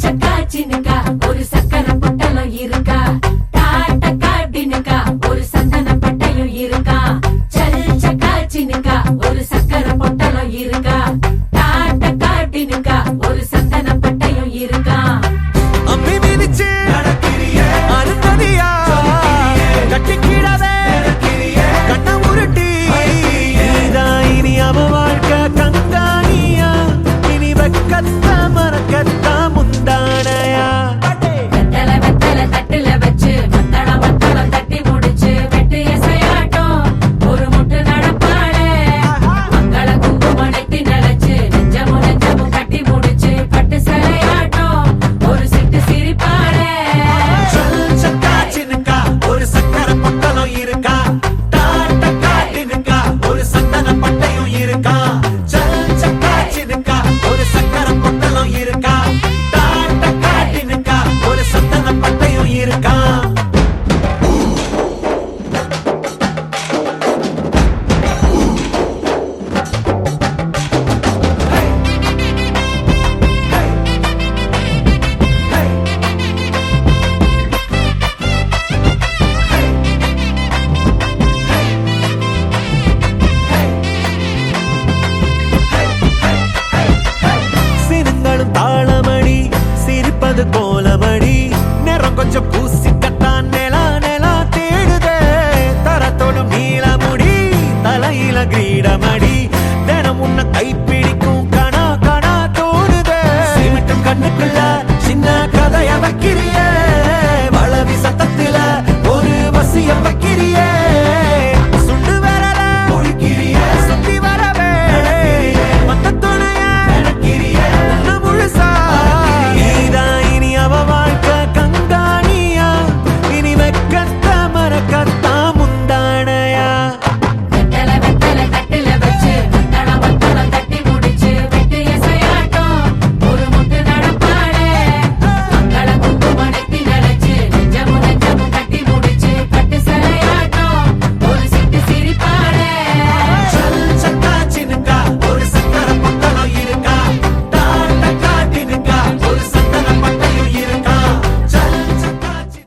சக்கா சின்னுக்கா ஒரு சக்கரை பொட்டலம் இருக்கா, டாட்டக்கா டின்னுக்கா ஒரு சந்தன பட்டையும் இருக்கா. சல் சக்கா சின்னுக்கா ஒரு சக்கரை பொட்டலம் இருக்கா, டாட்டக்கா டின்னுக்கா ஒரு சந்தன பட்டையும் இருக்கா. அம்பி மிதிச்சு அருந்ததியா கட்டிக்கிடவே கண்ண உருட்டி நீதான் இனி அவ வாழ்க்கை கங்காணியா, இனி வெக்கத்த மறக்கத்த முந்தானையா. வெத்தல வெத்தல தட்டுல வச்சு மத்தளம் மத்தளம் தட்டி முடிச்சு வெட்டு எசையாட்டம் ஒரு முட்டு நடப்பாளே. மங்கள குங்குமம் நெத்தி நினைச்சு நெஞ்சமும் நெஞ்சமும் கட்டி முடிச்சு பட்டு சிலையாட்டம் ஒரு சிட்டு சிரிப்பாளே. சொல் சக்கா சின்னுக்கா ஒரு சக்கரை பொட்டலம் இருக்கா, டாட்டக்கா டின்னுக்கா ஒரு சந்தன பட்டையும் இருக்கா. சொல் சக்கா சின்னுக்கா ஒரு சக்கரை பொட்டலம் இருக்கா, டாட்டக்கா டின்னுக்கா ஒரு சந்தன பட்டையும் இருக்கா. சினுங்களும் தாளமடி சிரிப்பது கோலமடி, நேரம் கொஞ்சம் பூச